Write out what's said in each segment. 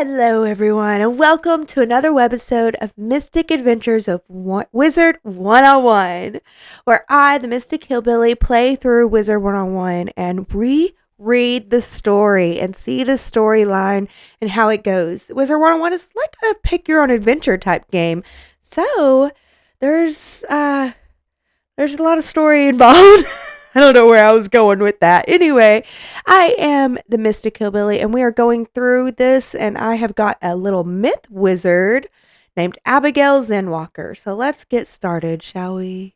Hello everyone and welcome to another webisode of Mystic Adventures of Wizard101, where I, the Mystic Hillbillie, play through Wizard101 and reread the story and see the storyline and how it goes. Wizard101 is like a pick your own adventure type game, so there's a lot of story involved. I don't know where I was going with that. Anyway, I am the Mystic Hillbillie, and we are going through this, and I have got a little myth wizard named Abigail Zenwalker. So let's get started, shall we?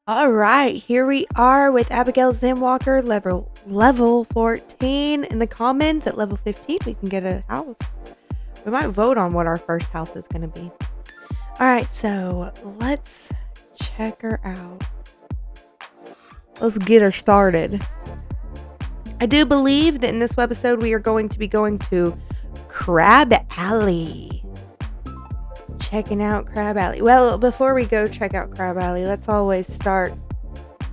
All right, here we are with Abigail Zenwalker, level 14. In the comments, at level 15, we can get a house. We might vote on what our first house is going to be. All right, so let's check her out. Let's get her started. I do believe that in this webisode we are going to be going to Crab Alley. Checking out Crab Alley. Well, before we go check out Crab Alley, let's always start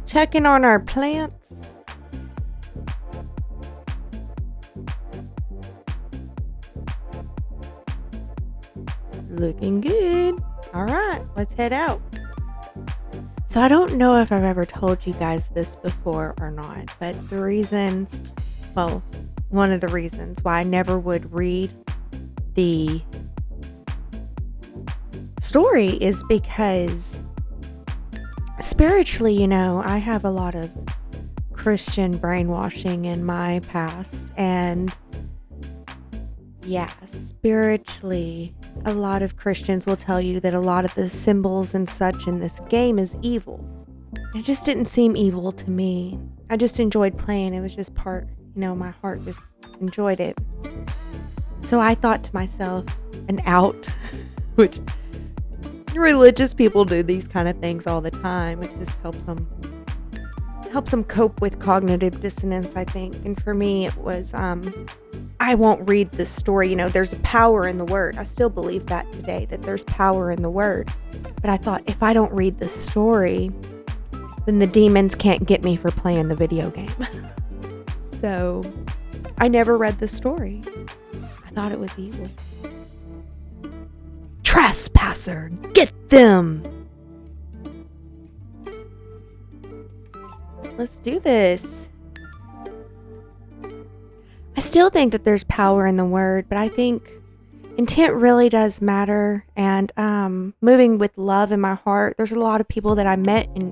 checking on our plants. Looking good. All right, let's head out. So I don't know if I've ever told you guys this before or not, but one of the reasons why I never would read the story is because spiritually, I have a lot of Christian brainwashing in my past, and spiritually, a lot of Christians will tell you that a lot of the symbols and such in this game is evil. It just didn't seem evil to me. I just enjoyed playing. It was just part, my heart just enjoyed it. So I thought to myself, an out, which religious people do these kind of things all the time. It just helps them cope with cognitive dissonance, I think. And for me, it was, I won't read this story. There's a power in the word. I still believe that today, that there's power in the word. But I thought, if I don't read the story, then the demons can't get me for playing the video game. So I never read the story. I thought it was evil. Trespasser, get them! Let's do this. I still think that there's power in the word, but I think intent really does matter. And moving with love in my heart, there's a lot of people that I met in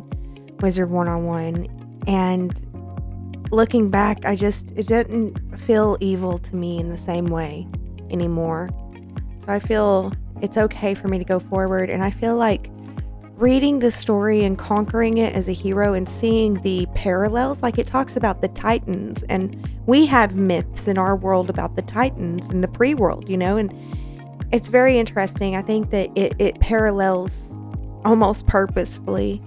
Wizard101, and looking back, it didn't feel evil to me in the same way anymore. So I feel it's okay for me to go forward, and I feel like reading the story and conquering it as a hero and seeing the parallels, like it talks about the Titans, and we have myths in our world about the Titans in the pre-world, and it's very interesting. I think that it parallels almost purposefully,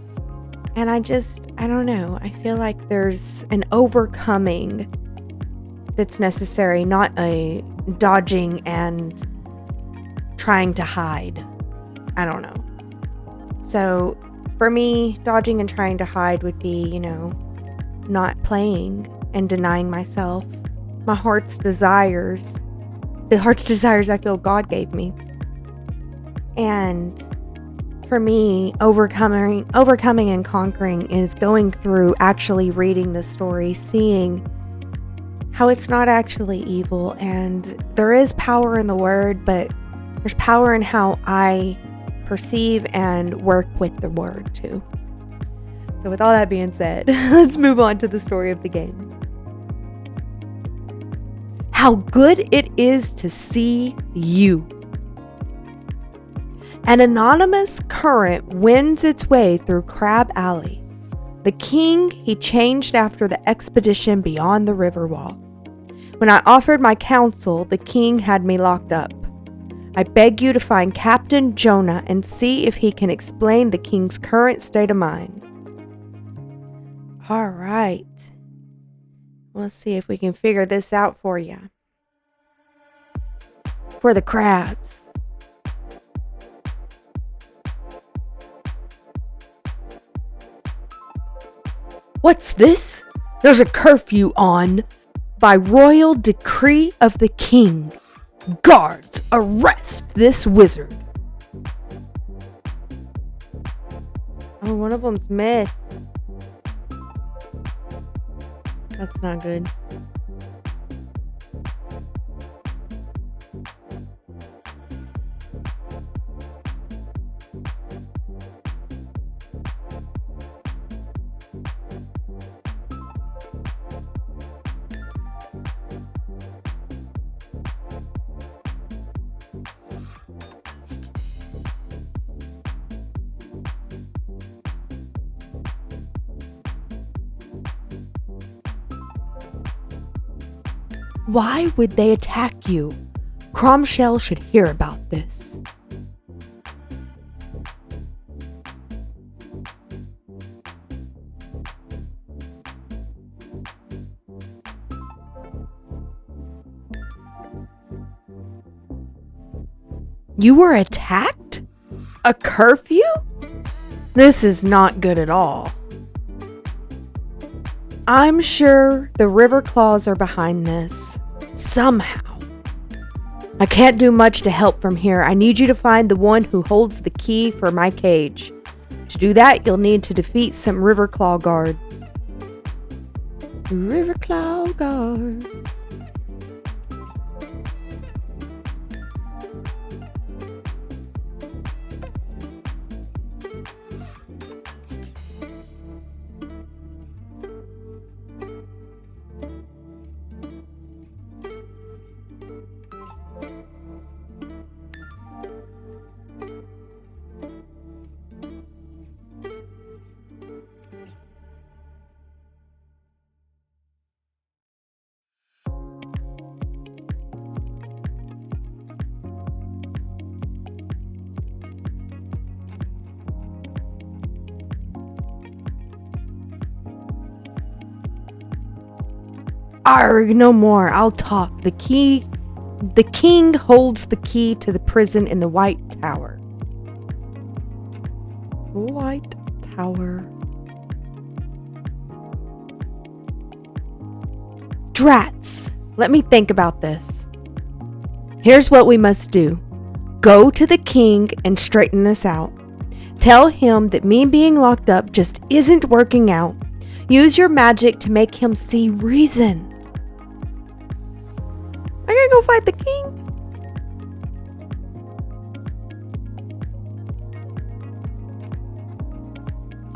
and I don't know, I feel like there's an overcoming that's necessary, not a dodging and trying to hide. I don't know. So for me, dodging and trying to hide would be, not playing and denying myself my heart's desires, the heart's desires I feel God gave me. And for me, overcoming and conquering is going through actually reading the story, seeing how it's not actually evil, and there is power in the word, but there's power in how I perceive and work with the word too. So with all that being said, let's move on to the story of the game. How good it is to see you. An anonymous current wends its way through Crab Alley. The king he changed after the expedition beyond the river wall. When I offered my counsel, the king had me locked up. I beg you to find Captain Jonah and see if he can explain the king's current state of mind. All right. Let's see if we can figure this out for you. For the crabs. What's this? There's a curfew on. By royal decree of the king, guards, arrest this wizard. Oh, one of them's myth. That's not good. Why would they attack you? Cromshell should hear about this. You were attacked? A curfew? This is not good at all. I'm sure the River Claws are behind this. Somehow. I can't do much to help from here. I need you to find the one who holds the key for my cage. To do that, you'll need to defeat some River Claw guards. River Claw guards. Arg, no more. I'll talk. The king holds the key to the prison in the White Tower. White Tower. Drats. Let me think about this. Here's what we must do. Go to the king and straighten this out. Tell him that me being locked up just isn't working out. Use your magic to make him see reason. I gotta go fight the king.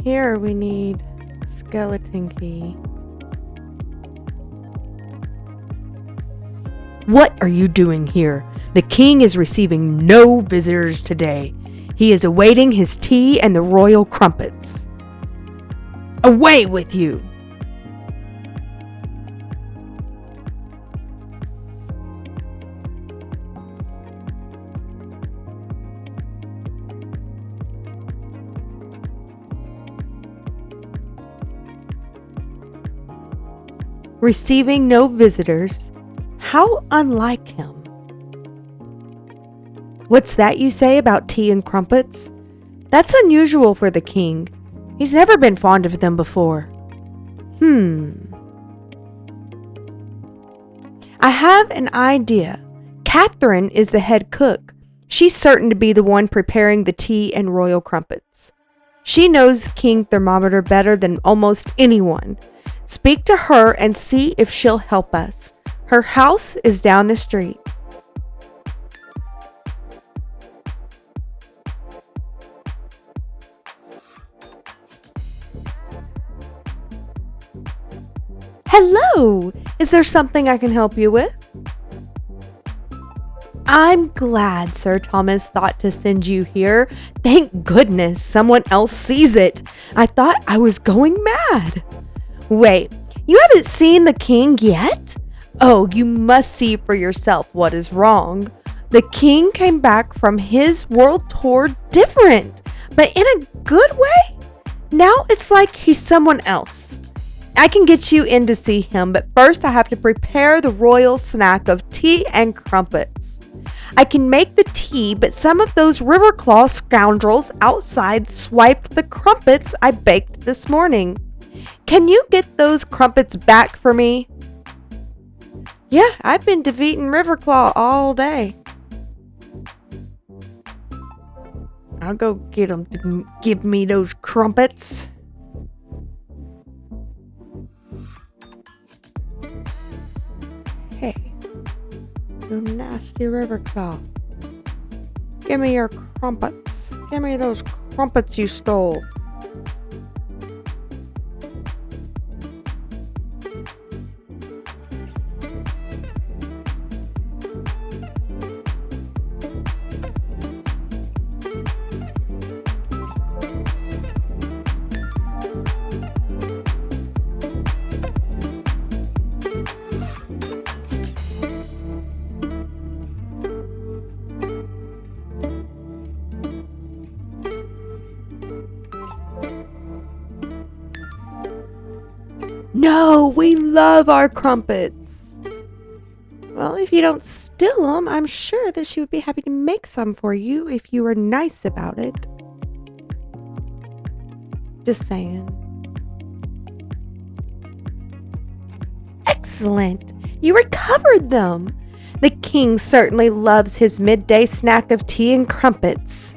Here we need skeleton key. What are you doing here? The king is receiving no visitors today. He is awaiting his tea and the royal crumpets. Away with you! Receiving no visitors? How unlike him. What's that you say about tea and crumpets? That's unusual for the king. He's never been fond of them before. I have an idea. Catherine is the head cook. She's certain to be the one preparing the tea and royal crumpets. She knows King Thermometer better than almost anyone. Speak to her and see if she'll help us. Her house is down the street. Hello! Is there something I can help you with? I'm glad Sir Thomas thought to send you here. Thank goodness someone else sees it. I thought I was going mad. Wait, you haven't seen the king yet? Oh, you must see for yourself what is wrong. The king came back from his world tour different, but in a good way. Now it's like he's someone else. I can get you in to see him, but first I have to prepare the royal snack of tea and crumpets. I can make the tea, but some of those Riverclaw scoundrels outside swiped the crumpets I baked this morning. Can you get those crumpets back for me? Yeah, I've been defeating Riverclaw all day. I'll go get him to give me those crumpets. Hey, you nasty Riverclaw. Give me your crumpets. Give me those crumpets you stole. No, we love our crumpets. Well, if you don't steal them, I'm sure that she would be happy to make some for you if you were nice about it. Just saying. Excellent! You recovered them! The king certainly loves his midday snack of tea and crumpets.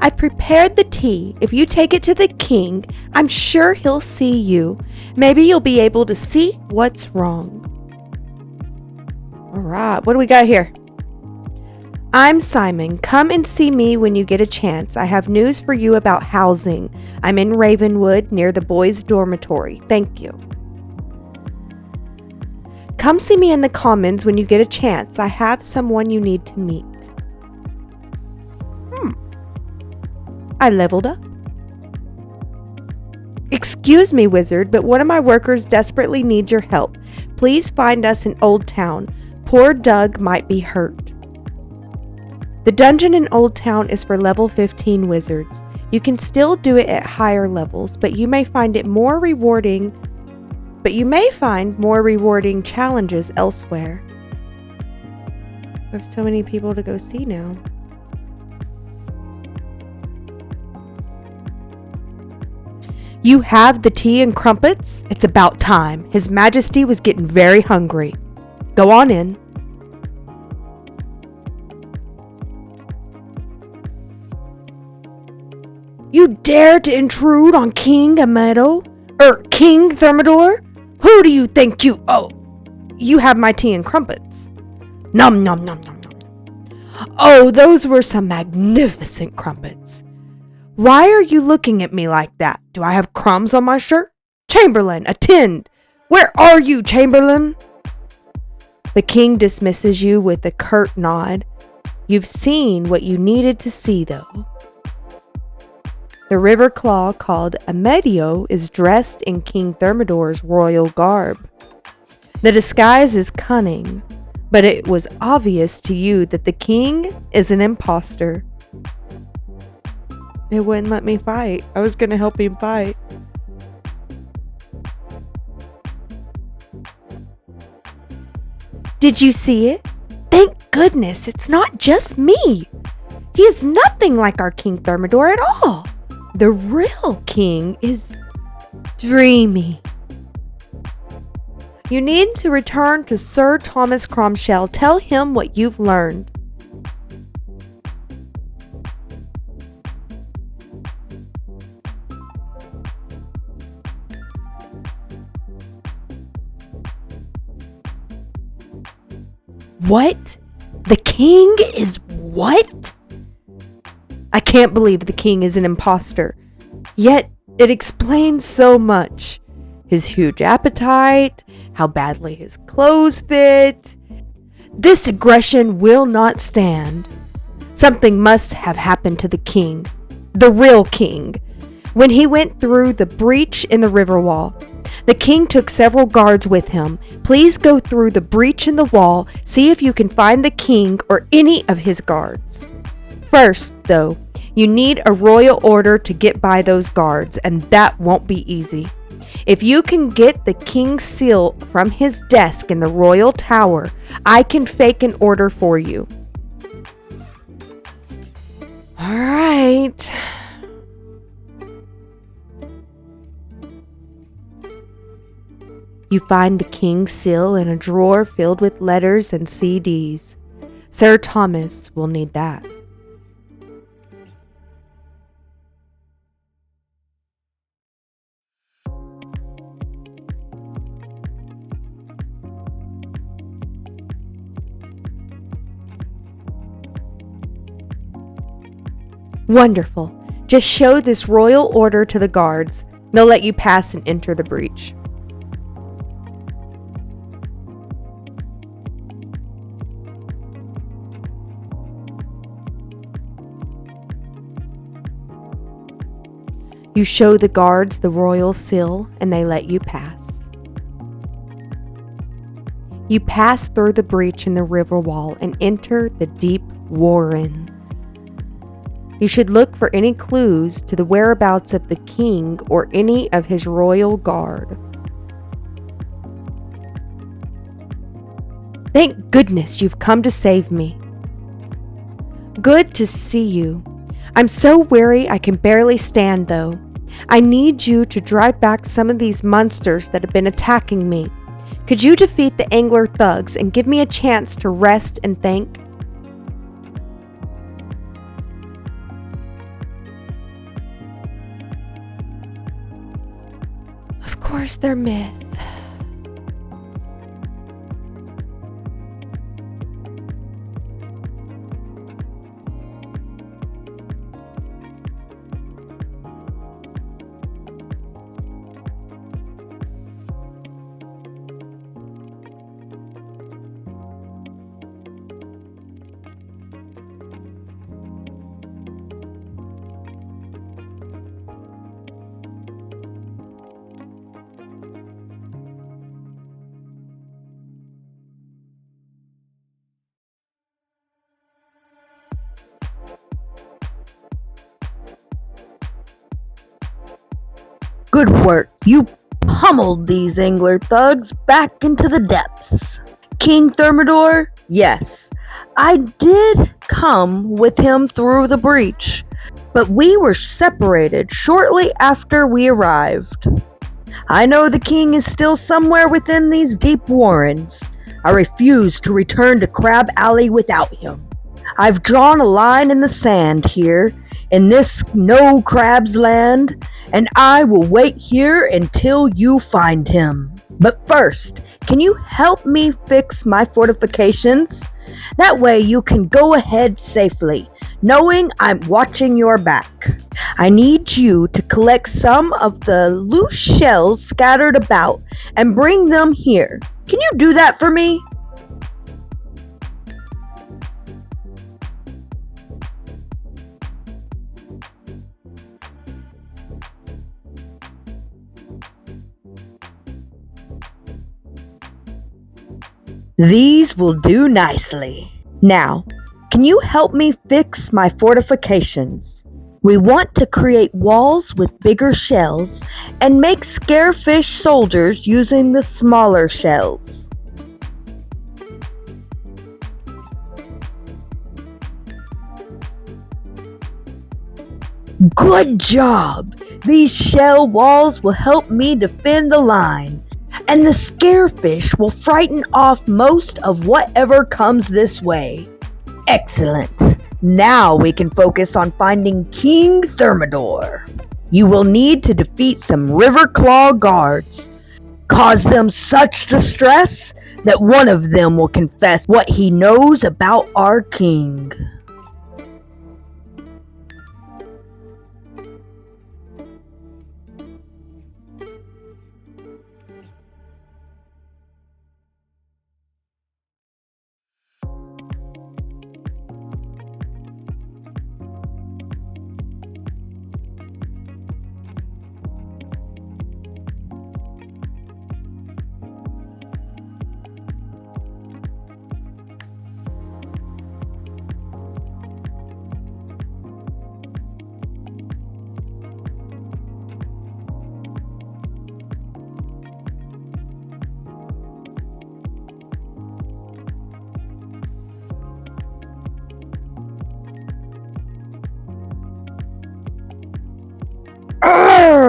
I've prepared the tea. If you take it to the king, I'm sure he'll see you. Maybe you'll be able to see what's wrong. All right, what do we got here? I'm Simon. Come and see me when you get a chance. I have news for you about housing. I'm in Ravenwood near the boys' dormitory. Thank you. Come see me in the Commons when you get a chance. I have someone you need to meet. I leveled up. Excuse me, wizard, but one of my workers desperately needs your help. Please find us in Old Town. Poor Doug might be hurt. The dungeon in Old Town is for level 15 wizards. You can still do it at higher levels, but you may find more rewarding challenges elsewhere. We have so many people to go see now. You have the tea and crumpets? It's about time. His Majesty was getting very hungry. Go on in. You dare to intrude on King King Thermidor? Who do you think you... Oh, you have my tea and crumpets. Nom nom nom nom nom. Oh, those were some magnificent crumpets. Why are you looking at me like that? Do I have crumbs on my shirt? Chamberlain, attend! Where are you, Chamberlain? The king dismisses you with a curt nod. You've seen what you needed to see, though. The river claw called Amedio is dressed in King Thermidor's royal garb. The disguise is cunning, but it was obvious to you that the king is an imposter. It wouldn't let me fight. I was going to help him fight. Did you see it? Thank goodness it's not just me. He is nothing like our King Thermidor at all. The real king is dreamy. You need to return to Sir Thomas Cromshell. Tell him what you've learned. What? The king is what? I can't believe the king is an imposter. Yet it explains so much. His huge appetite, how badly his clothes fit. This aggression will not stand. Something must have happened to the king, the real king, when he went through the breach in the river wall. The king took several guards with him. Please go through the breach in the wall, see if you can find the king or any of his guards. First, though, you need a royal order to get by those guards, and that won't be easy. If you can get the king's seal from his desk in the royal tower, I can fake an order for you. All right. You find the king's seal in a drawer filled with letters and CDs. Sir Thomas will need that. Wonderful. Just show this royal order to the guards. They'll let you pass and enter the breach. You show the guards the royal seal and they let you pass. You pass through the breach in the river wall and enter the deep warrens. You should look for any clues to the whereabouts of the king or any of his royal guard. Thank goodness you've come to save me. Good to see you. I'm so weary I can barely stand though. I need you to drive back some of these monsters that have been attacking me. Could you defeat the angler thugs and give me a chance to rest and think? Of course they're myth. Good work. You pummeled these angler thugs back into the depths. King Thermidor? Yes, I did come with him through the breach, but we were separated shortly after we arrived. I know the king is still somewhere within these deep warrens. I refuse to return to Crab Alley without him. I've drawn a line in the sand here, in this no crabs land, and I will wait here until you find him. But first, can you help me fix my fortifications? That way you can go ahead safely, knowing I'm watching your back. I need you to collect some of the loose shells scattered about and bring them here. Can you do that for me? These will do nicely. Now, can you help me fix my fortifications? We want to create walls with bigger shells and make scarefish soldiers using the smaller shells. Good job! These shell walls will help me defend the line, and the scarefish will frighten off most of whatever comes this way. Excellent! Now we can focus on finding King Thermidor. You will need to defeat some River Claw guards. Cause them such distress that one of them will confess what he knows about our king.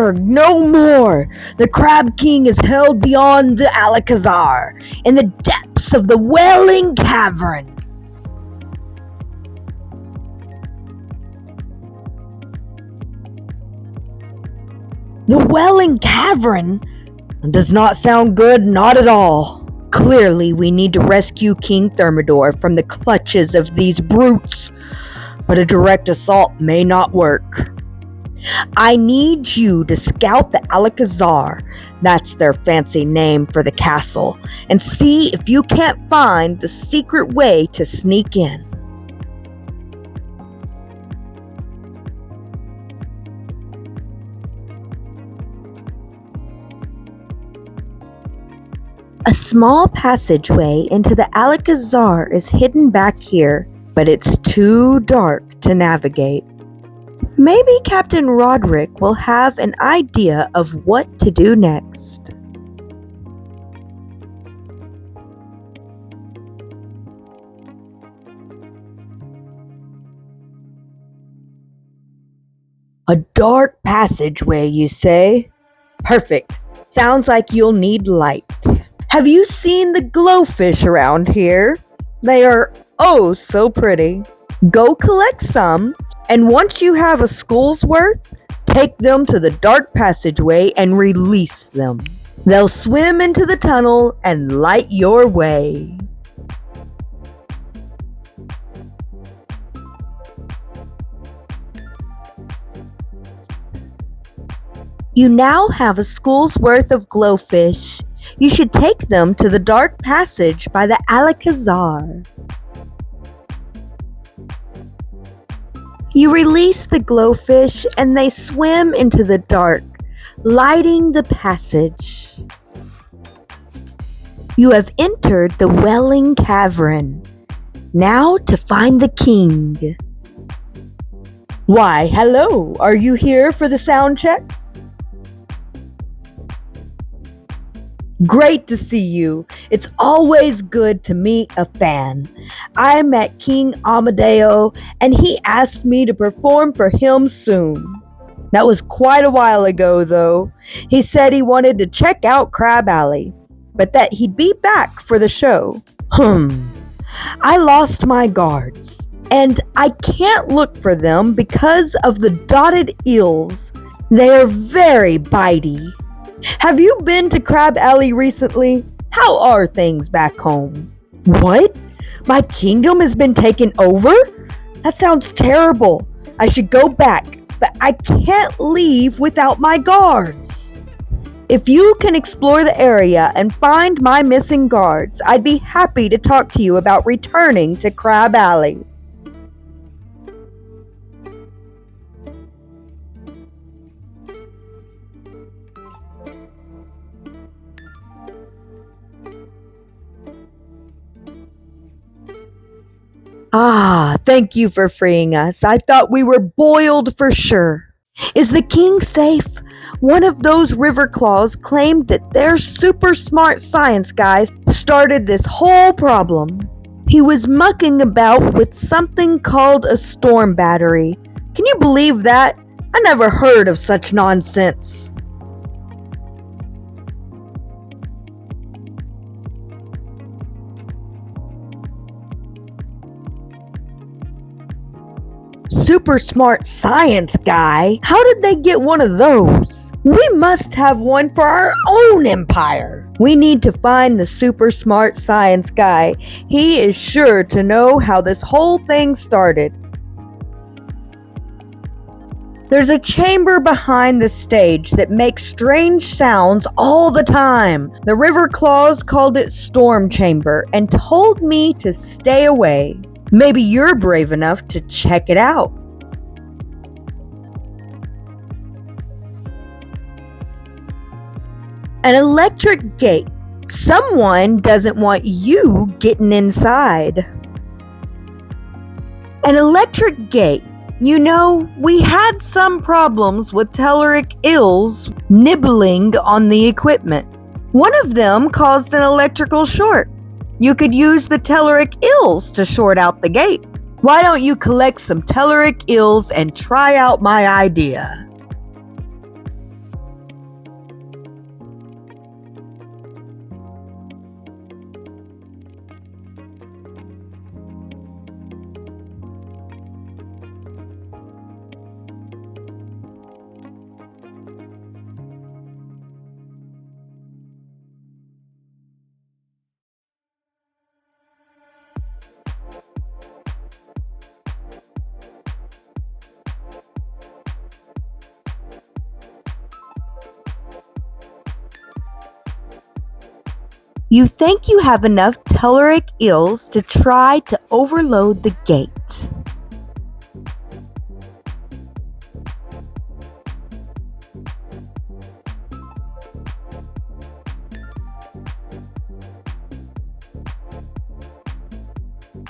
Arg, no more! The Crab King is held beyond the Alcazar, in the depths of the Welling Cavern. The Welling Cavern? Does not sound good, not at all. Clearly, we need to rescue King Thermidor from the clutches of these brutes, but a direct assault may not work. I need you to scout the Alcazar, that's their fancy name for the castle, and see if you can't find the secret way to sneak in. A small passageway into the Alcazar is hidden back here, but it's too dark to navigate. Maybe Captain Roderick will have an idea of what to do next. A dark passageway, you say? Perfect. Sounds like you'll need light. Have you seen the glowfish around here? They are oh so pretty. Go collect some, and once you have a school's worth, take them to the dark passageway and release them. They'll swim into the tunnel and light your way. You now have a school's worth of glowfish. You should take them to the dark passage by the Alcazar. You release the glowfish and they swim into the dark, lighting the passage. You have entered the Welling Cavern. Now to find the king. Why, hello, are you here for the sound check? Great to see you. It's always good to meet a fan. I met King Amadeo and he asked me to perform for him soon. That was quite a while ago though. He said he wanted to check out Crab Alley, but that he'd be back for the show. I lost my guards and I can't look for them because of the dotted eels. They are very bitey. Have you been to Crab Alley recently? How are things back home? What? My kingdom has been taken over? That sounds terrible. I should go back, but I can't leave without my guards. If you can explore the area and find my missing guards, I'd be happy to talk to you about returning to Crab Alley. Thank you for freeing us. I thought we were boiled for sure. Is the king safe? One of those river claws claimed that their super smart science guys started this whole problem. He was mucking about with something called a storm battery. Can you believe that? I never heard of such nonsense. Super smart science guy? How did they get one of those? We must have one for our own empire. We need to find the super smart science guy. He is sure to know how this whole thing started. There's a chamber behind the stage that makes strange sounds all the time. The River Claws called it Storm Chamber and told me to stay away. Maybe you're brave enough to check it out. An electric gate. Someone doesn't want you getting inside. An electric gate. You know, we had some problems with telluric ills nibbling on the equipment. One of them caused an electrical short. You could use the telluric ills to short out the gate. Why don't you collect some telluric ills and try out my idea? You think you have enough telluric ills to try to overload the gate.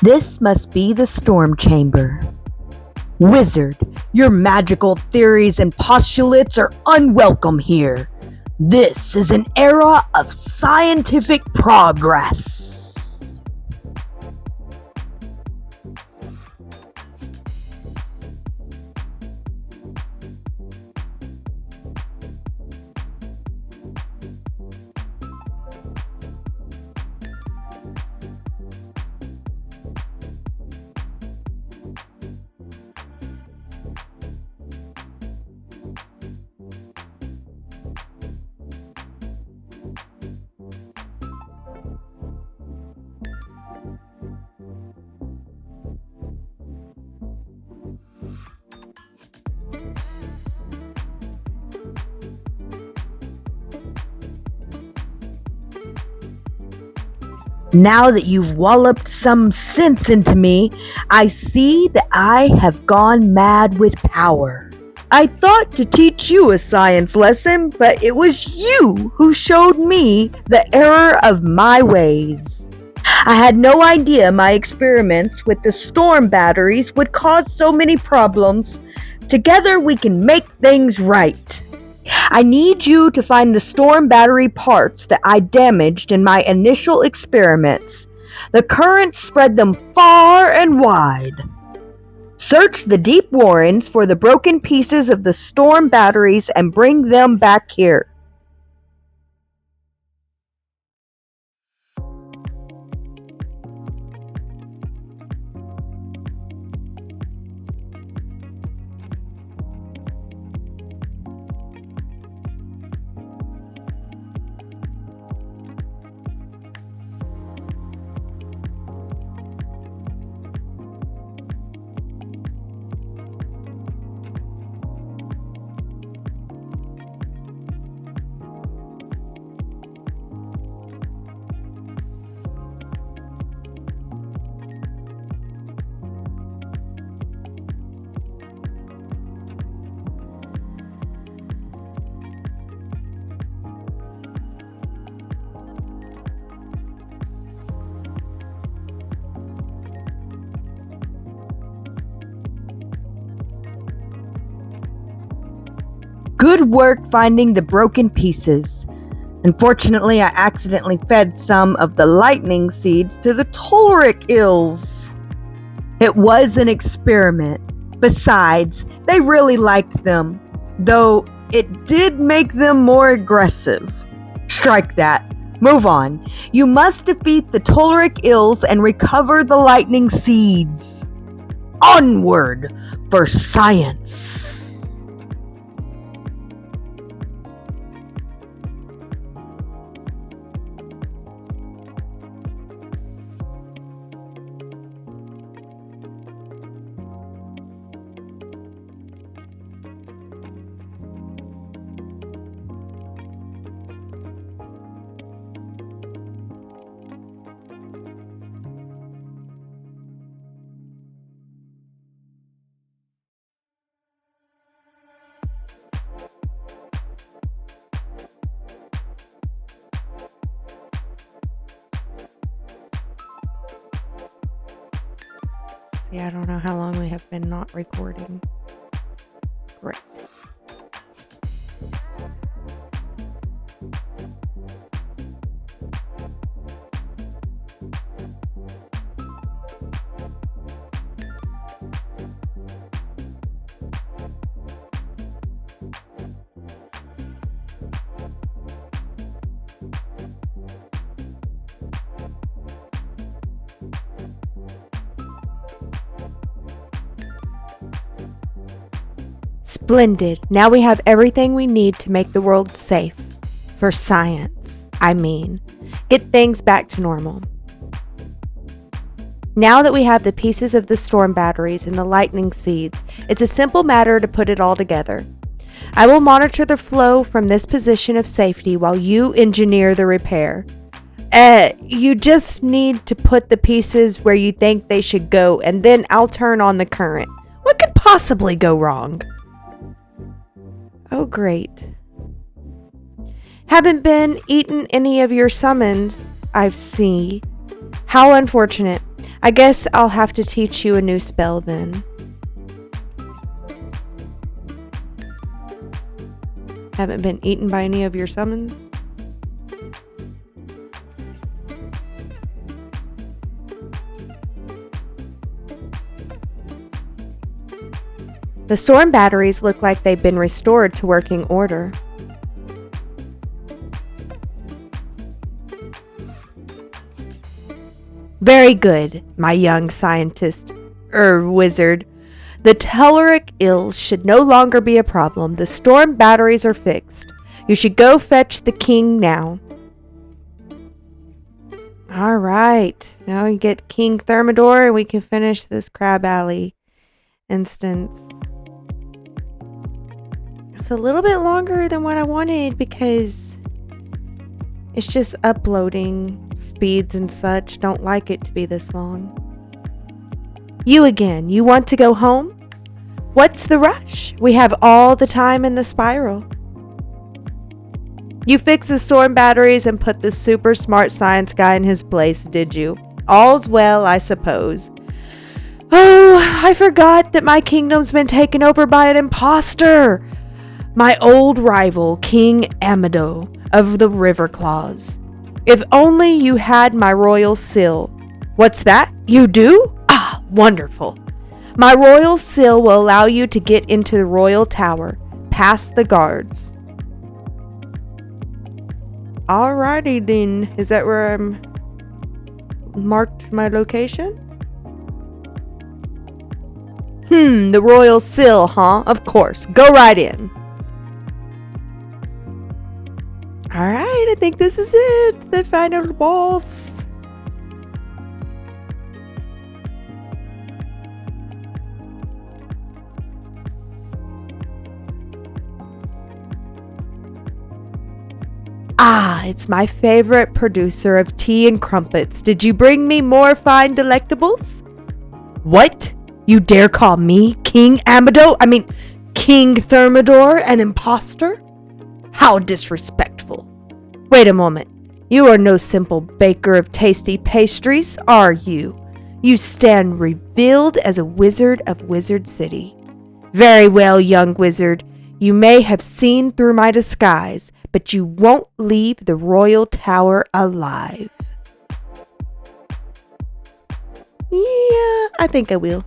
This must be the storm chamber. Wizard, your magical theories and postulates are unwelcome here. This is an era of scientific progress. Now that you've walloped some sense into me, I see that I have gone mad with power. I thought to teach you a science lesson, but it was you who showed me the error of my ways. I had no idea my experiments with the storm batteries would cause so many problems. Together we can make things right. I need you to find the storm battery parts that I damaged in my initial experiments. The currents spread them far and wide. Search the deep warrens for the broken pieces of the storm batteries and bring them back here. Good work finding the broken pieces. Unfortunately, I accidentally fed some of the lightning seeds to the telluric ills. It was an experiment. Besides, they really liked them, though it did make them more aggressive. Strike that. Move on. You must defeat the telluric ills and recover the lightning seeds. Onward for science. See, I don't know how long we have been not recording. Great. Splendid. Now we have everything we need to make the world safe. For science, I mean. Get things back to normal. Now that we have the pieces of the storm batteries and the lightning seeds, it's a simple matter to put it all together. I will monitor the flow from this position of safety while you engineer the repair. You just need to put the pieces where you think they should go, and then I'll turn on the current. What could possibly go wrong? Oh, great. Haven't been eaten any of your summons, I see. How unfortunate. I guess I'll have to teach you a new spell then. Haven't been eaten by any of your summons? The storm batteries look like they've been restored to working order. Very good, my young scientist, wizard. The telluric ills should no longer be a problem. The storm batteries are fixed. You should go fetch the king now. All right. Now we get King Thermidor and we can finish this Crab Alley instance. It's a little bit longer than what I wanted because it's just uploading speeds and such. Don't like it to be this long. You again. You want to go home? What's the rush? We have all the time in the spiral. You fixed the storm batteries and put the super smart science guy in his place, did you? All's well, I suppose. Oh, I forgot that my kingdom's been taken over by an imposter. My old rival, King Amado of the River Claws. If only you had my royal seal. What's that? You do? Ah, wonderful. My royal seal will allow you to get into the royal tower, past the guards. Alrighty then. Is that where I'm marked my location? The royal seal, huh? Of course. Go right in. Alright, I think this is it. The final boss. Ah, it's my favorite producer of tea and crumpets. Did you bring me more fine delectables? What? You dare call me King King Thermidor an imposter? How disrespectful. Wait a moment. You are no simple baker of tasty pastries, are you? You stand revealed as a wizard of Wizard City. Very well, young wizard. You may have seen through my disguise, but you won't leave the royal tower alive. Yeah, I think I will.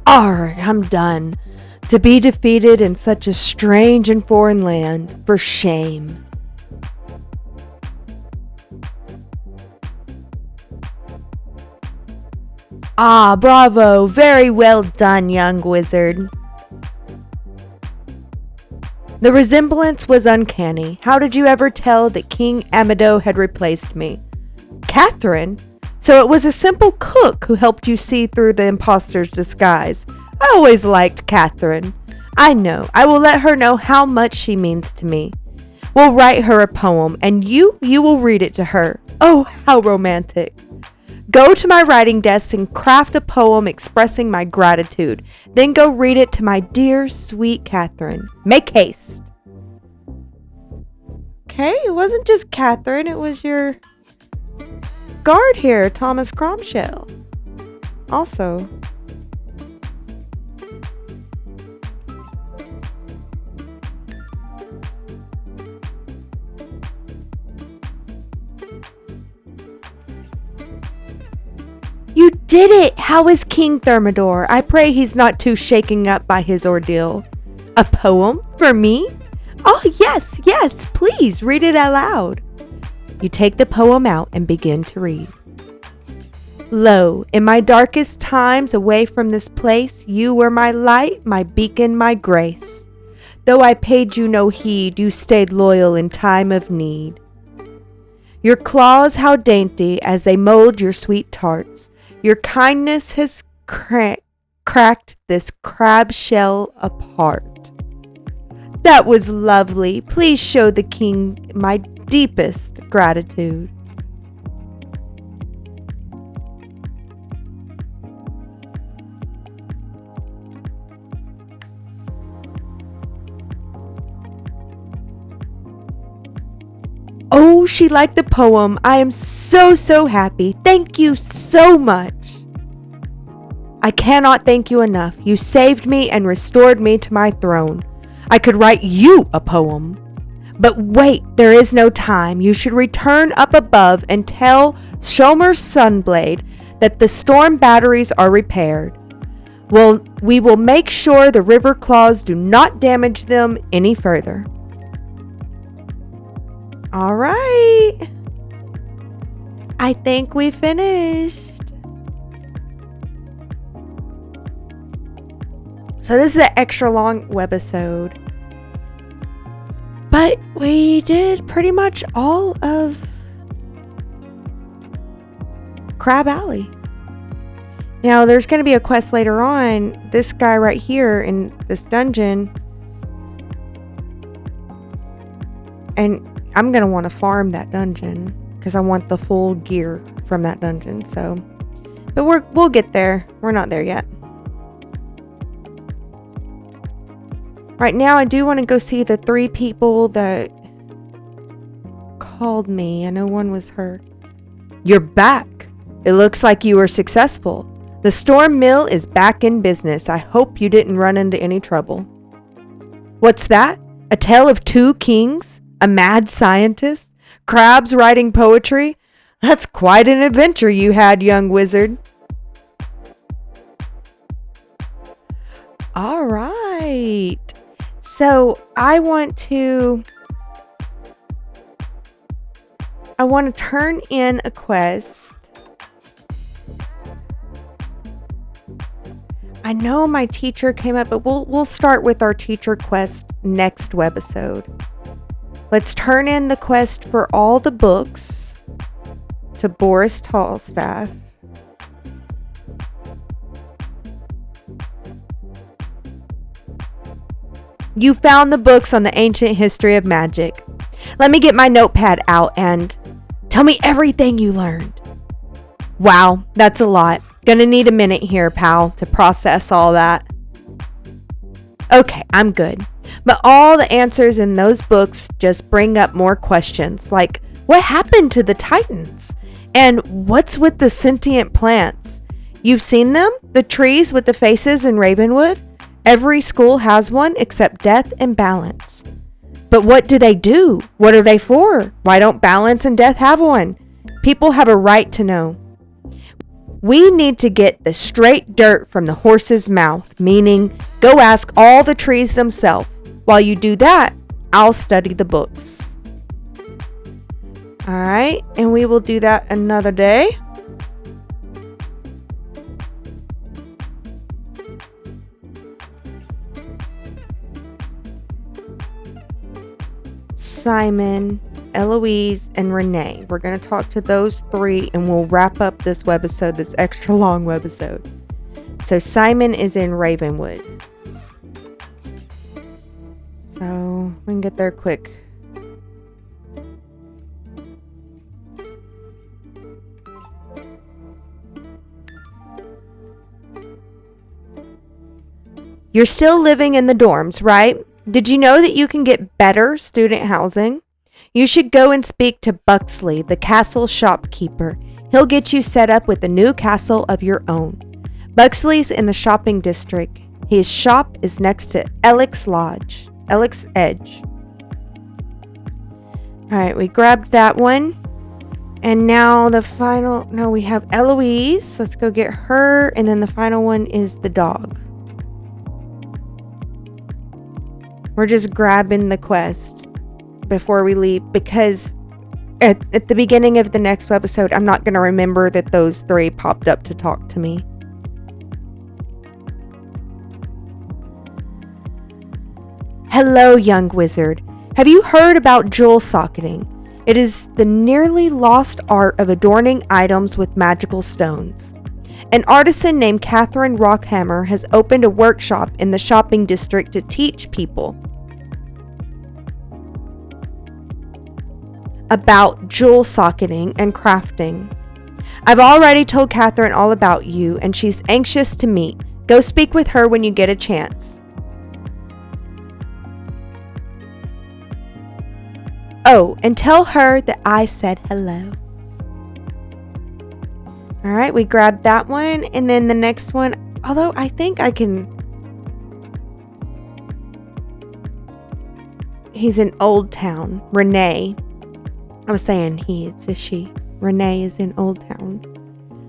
Arr, I'm done. To be defeated in such a strange and foreign land, for shame. Ah, bravo. Very well done, young wizard. The resemblance was uncanny. How did you ever tell that King Amado had replaced me? Catherine? So it was a simple cook who helped you see through the imposter's disguise. I always liked Catherine. I know. I will let her know how much she means to me. We'll write her a poem, and you will read it to her. Oh, how romantic. Go to my writing desk and craft a poem expressing my gratitude. Then go read it to my dear, sweet Catherine. Make haste. Okay, it wasn't just Catherine. It was your guard here, Thomas Cromshell. Also, you did it! How is King Thermidor? I pray he's not too shaken up by his ordeal. A poem? For me? Oh, yes, please read it aloud. You take the poem out and begin to read. Lo, in my darkest times away from this place, you were my light, my beacon, my grace. Though I paid you no heed, you stayed loyal in time of need. Your claws how dainty as they mold your sweet tarts. Your kindness has cracked this crab shell apart. That was lovely. Please show the king my deepest gratitude. Oh, she liked the poem. I am so happy. Thank you so much. I cannot thank you enough. You saved me and restored me to my throne. I could write you a poem. But wait, there is no time. You should return up above and tell Shomer's Sunblade that the storm batteries are repaired. Well, we will make sure the river claws do not damage them any further. All right. I think we finished. So this is an extra long webisode. But we did pretty much all of Crab Alley. Now there's going to be a quest later on. This guy right here in this dungeon. And I'm going to want to farm that dungeon because I want the full gear from that dungeon. So, but we'll get there. We're not there yet. Right now, I do want to go see the 3 people that called me. I know one was her. You're back. It looks like you were successful. The Storm Mill is back in business. I hope you didn't run into any trouble. What's that? A tale of 2 kings? A mad scientist? Crabs writing poetry? That's quite an adventure you had, young wizard. All right. So I want to turn in a quest. I know my teacher came up, but we'll start with our teacher quest next webisode. Let's turn in the quest for all the books to Boris Tallstaff. You found the books on the ancient history of magic. Let me get my notepad out and tell me everything you learned. Wow, that's a lot. Gonna need a minute here, pal, to process all that. Okay, I'm good. But all the answers in those books just bring up more questions, like what happened to the Titans? And what's with the sentient plants? You've seen them? The trees with the faces in Ravenwood? Every school has one except Death and Balance. But what do they do? What are they for? Why don't Balance and Death have one? People have a right to know. We need to get the straight dirt from the horse's mouth, meaning go ask all the trees themselves. While you do that, I'll study the books. All right, and we will do that another day. Simon, Eloise, and Renee. We're going to talk to those 3 and we'll wrap up this webisode, this extra long webisode. So Simon is in Ravenwood. So we can get there quick. You're still living in the dorms, right? Did you know that you can get better student housing? You should go and speak to Buxley, the castle shopkeeper. He'll get you set up with a new castle of your own. Buxley's in the shopping district. His shop is next to Elix Edge. All right, we grabbed that one. And now we have Eloise. Let's go get her. And then the final one is the dog. We're just grabbing the quest before we leave because at the beginning of the next episode, I'm not going to remember that those 3 popped up to talk to me. Hello, young wizard. Have you heard about jewel socketing? It is the nearly lost art of adorning items with magical stones. An artisan named Catherine Rockhammer has opened a workshop in the shopping district to teach people about jewel socketing and crafting. I've already told Catherine all about you, and she's anxious to meet. Go speak with her when you get a chance. Oh, and tell her that I said hello. All right, we grabbed that one, and then the next one, although I think I can... He's in Old Town. Renee. I was saying he, it's a she. Renee is in Old Town.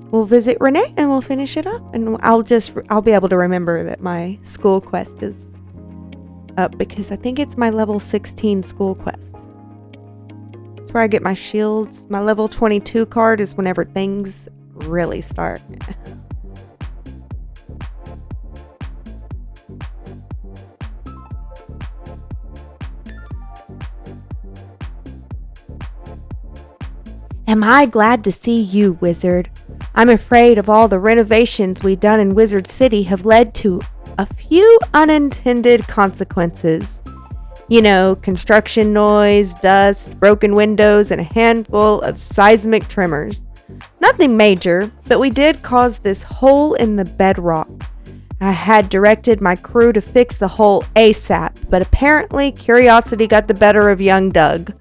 We'll visit Renee and we'll finish it up, and I'll be able to remember that my school quest is up, because I think it's my level 16 school quest. It's where I get my shields. My level 22 card is whenever things really start. Am I glad to see you, wizard? I'm afraid of all the renovations we've done in Wizard City have led to a few unintended consequences. You know, construction noise, dust, broken windows, and a handful of seismic tremors. Nothing major, but we did cause this hole in the bedrock. I had directed my crew to fix the hole ASAP, but apparently curiosity got the better of young Doug.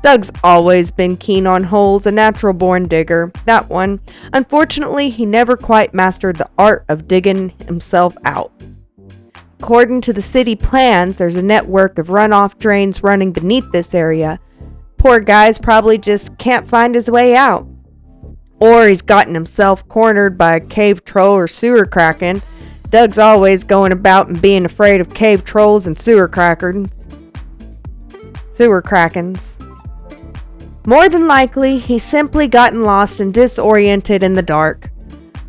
Doug's always been keen on holes, a natural-born digger, that one. Unfortunately, he never quite mastered the art of digging himself out. According to the city plans, there's a network of runoff drains running beneath this area. Poor guy's probably just can't find his way out. Or he's gotten himself cornered by a cave troll or sewer kraken. Doug's always going about and being afraid of cave trolls and sewer krakens. More than likely, he's simply gotten lost and disoriented in the dark.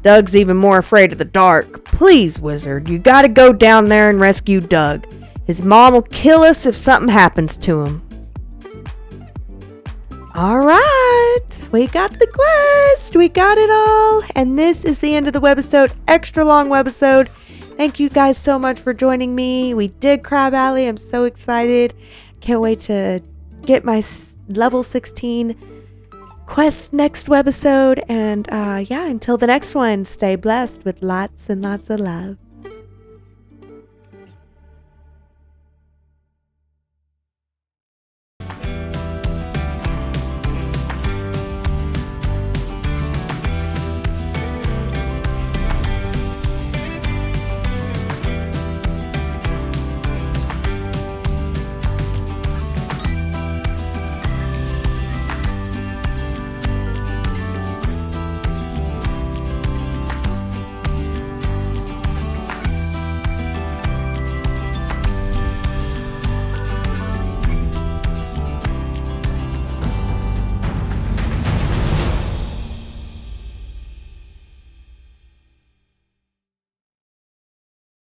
Doug's even more afraid of the dark. Please, wizard, you gotta go down there and rescue Doug. His mom will kill us if something happens to him. Alright, we got the quest. We got it all. And this is the end of the webisode. Extra long webisode. Thank you guys so much for joining me. We did Crab Alley. I'm so excited. Can't wait to get my level 16 quest next webisode. And yeah, until the next one, stay blessed with lots and lots of love.